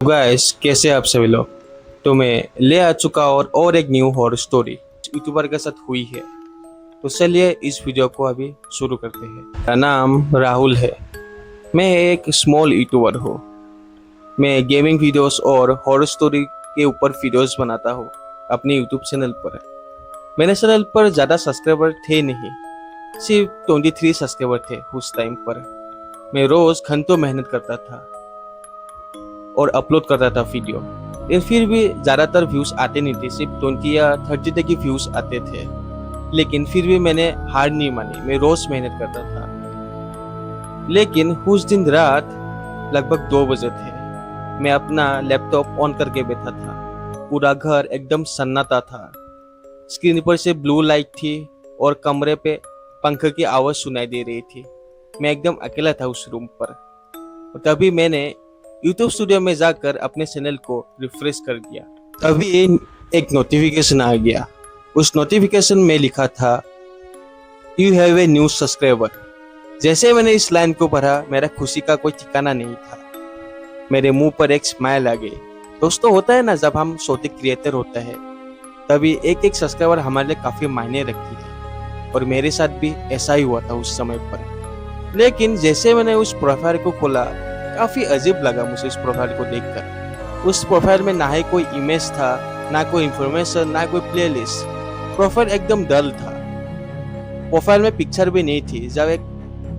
Guys, कैसे आप सभी लोग। तो मैं ले आ चुका और एक न्यू हॉरर स्टोरी यूट्यूबर के साथ हुई है। तो चलिए इस वीडियो को अभी शुरू करते हैं। मेरा नाम राहुल है। मैं एक स्मॉल यूट्यूबर हूँ। मैं गेमिंग वीडियोस और हॉरर स्टोरी के ऊपर वीडियोस बनाता हूँ अपने यूट्यूब चैनल पर। मेरे चैनल पर ज़्यादा सब्सक्राइबर थे नहीं, सिर्फ 23 सब्सक्राइबर थे उस टाइम पर। मैं रोज़ घंटों मेहनत करता था और अपलोड करता था वीडियो, लेकिन फिर भी ज़्यादातर व्यूज़ आते नहीं थे। सिर्फ 20 या 30 तक की व्यूज़ आते थे। लेकिन फिर भी मैंने हार नहीं मानी, मैं रोज़ मेहनत करता था। लेकिन उस दिन रात लगभग 2 बजे थे। मैं अपना लैपटॉप ऑन करके बैठा था। पूरा घर एकदम सन्नाटा था। स्क्रीन पर से ब्लू लाइट थी और कमरे पे पंखे की आवाज़ सुनाई दे रही थी। मैं एकदम अकेला था उस रूम पर। और तभी मैंने यूट्यूब स्टूडियो में जाकर अपने चैनल को रिफ्रेश कर दिया। तभी एक नोटिफिकेशन आ गया। उस नोटिफिकेशन में लिखा था, you have a new subscriber. जैसे मैंने इस लाइन को पढ़ा, मेरा खुशी का कोई ठिकाना नहीं था। मेरे मुंह पर एक स्माइल आ गई। दोस्तों, होता है ना, जब हम छोटे क्रिएटर होते हैं तभी एक एक सब्सक्राइबर हमारे लिए काफी मायने रखती है। और मेरे साथ भी ऐसा ही हुआ था उस समय पर। लेकिन जैसे मैंने उस प्रोफाइल को खोला, काफी अजीब लगा मुझे उस प्रोफाइल को देखकर। उस प्रोफाइल में ना ही कोई इमेज था, ना कोई इंफॉर्मेशन, ना कोई प्लेलिस्ट। प्रोफाइल एकदम डल था। प्रोफाइल में पिक्चर भी नहीं थी, जब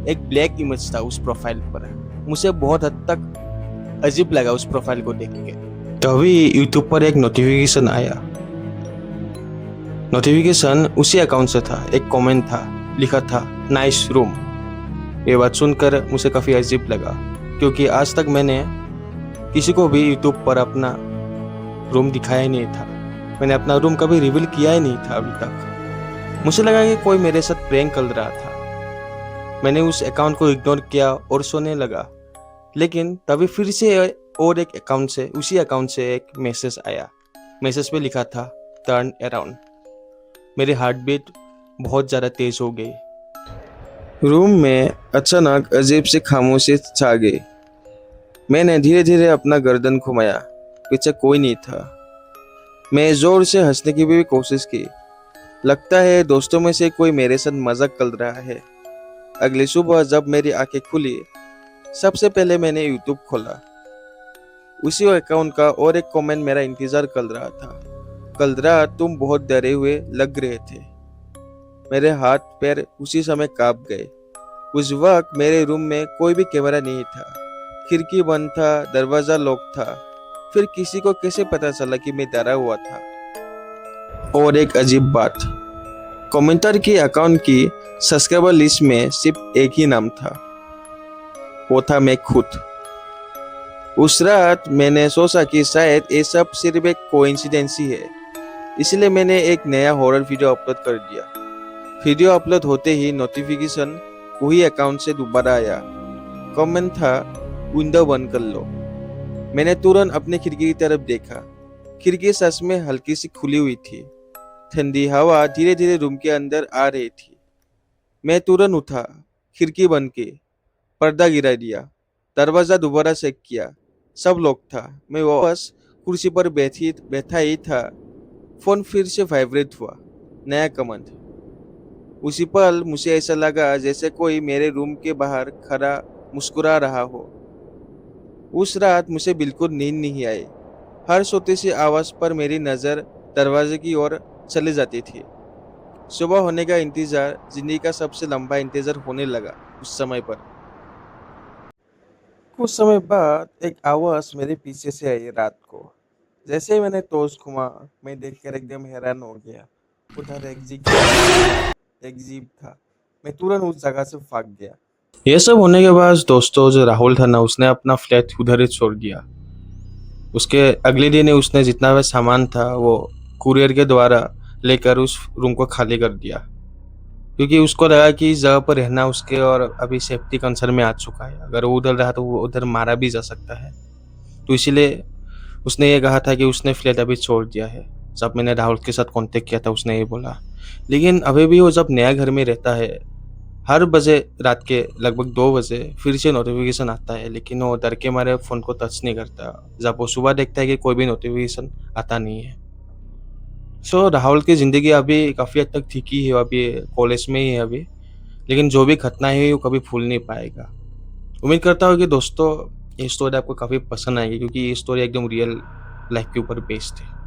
एक ब्लैक इमेज था उस प्रोफाइल पर। मुझे बहुत हद तक अजीब लगा उस प्रोफाइल को देख के। तभी यूट्यूब पर एक नोटिफिकेशन आया। नोटिफिकेशन उसी अकाउंट से था। एक कमेंट था, लिखा था नाइस रूम। ये बात सुनकर मुझे काफी अजीब लगा, क्योंकि आज तक मैंने किसी को भी यूट्यूब पर अपना रूम दिखाया ही नहीं था। मैंने अपना रूम कभी रिवील किया ही नहीं था अभी तक। मुझे लगा कि कोई मेरे साथ प्रैंक कर रहा था। मैंने उस अकाउंट को इग्नोर किया और सोने लगा। लेकिन तभी फिर से और एक अकाउंट से, उसी अकाउंट से एक मैसेज आया। मैसेज पे लिखा था टर्न अराउंड। मेरी हार्ट बीट बहुत ज़्यादा तेज हो गई। रूम में अचानक अजीब सी खामोशी छा गई। मैंने धीरे धीरे अपना गर्दन घुमाया। पीछे कोई नहीं था। मैं जोर से हंसने की भी कोशिश की। लगता है दोस्तों में से कोई मेरे साथ मजाक कर रहा है। अगली सुबह जब मेरी आंखें खुली, सबसे पहले मैंने यूट्यूब खोला। उसी अकाउंट का और एक कमेंट मेरा इंतजार कर रहा था। कल रात तुम बहुत डरे हुए लग रहे थे। मेरे हाथ पैर उसी समय कांप गए। उस वक्त मेरे रूम में कोई भी कैमरा नहीं था। खिड़की बंद था, दरवाजा लॉक था। फिर किसी को कैसे पता चला कि मैं डरा हुआ था? और एक अजीब बात, कमेंटर की अकाउंट की सब्सक्राइबर लिस्ट में सिर्फ एक ही नाम था, वो था मैं खुद। उस रात मैंने सोचा कि शायद ये सब सिर्फ एक कोइंसिडेंस ही है, इसलिए मैंने एक नया हॉरर वीडियो अपलोड कर दिया। वीडियो अपलोड होते ही नोटिफिकेशन वही अकाउंट से दोबारा आया। कमेंट था, विंडो बंद कर लो। मैंने तुरंत अपने खिड़की की तरफ देखा। खिड़की सच में हल्की सी खुली हुई थी। ठंडी हवा धीरे धीरे रूम के अंदर आ रही थी। मैं तुरंत उठा, खिड़की बंद की, पर्दा गिरा दिया, दरवाजा दोबारा चेक किया। सब लॉक था। मैं वापस कुर्सी पर बैठा ही था। फोन फिर से वाइब्रेट हुआ। नया कमेंट। उसी पल मुझे ऐसा लगा जैसे कोई मेरे रूम के बाहर खड़ा मुस्कुरा रहा हो। उस रात मुझे बिल्कुल नींद नहीं आई। हर छोटी सी आवाज पर मेरी नज़र दरवाजे की ओर चली जाती थी। सुबह होने का इंतजार जिंदगी का सबसे लंबा इंतजार होने लगा उस समय पर। कुछ समय बाद एक आवाज मेरे पीछे से आई रात को। जैसे ही मैंने टॉर्च घुमा, मैं देखकर एकदम हैरान हो गया। उधर एक जीप था। मैं तुरंत उस जगह से भाग गया। ये सब होने के बाद दोस्तों, जो राहुल था ना, उसने अपना फ्लैट उधर ही छोड़ दिया। उसके अगले दिन ही उसने जितना भी सामान था वो कुरियर के द्वारा लेकर उस रूम को खाली कर दिया, क्योंकि उसको लगा कि इस जगह पर रहना उसके और अभी सेफ्टी कंसर्न में आ चुका है। अगर वो उधर रहा तो वो उधर मारा भी जा सकता है। तो इसीलिए उसने ये कहा था कि उसने फ्लैट अभी छोड़ दिया है। जब मैंने राहुल के साथ कांटेक्ट किया था, उसने ये बोला। लेकिन अभी भी वो जब नया घर में रहता है हर बजे रात के लगभग 2 बजे फिर से नोटिफ़िकेशन आता है, लेकिन वो डर के मारे फ़ोन को टच नहीं करता। जब वो सुबह देखता है कि कोई भी नोटिफ़िकेशन आता नहीं है। सो राहुल की ज़िंदगी अभी काफ़ी हद तक ठीक ही है, अभी कॉलेज में ही है अभी, लेकिन जो भी घटनाएँ हुई वो कभी भूल नहीं पाएगा। उम्मीद करता हूँ कि दोस्तों ये स्टोरी आपको काफ़ी पसंद आएगी, क्योंकि ये स्टोरी एकदम रियल लाइफ़ के ऊपर बेस्ड है।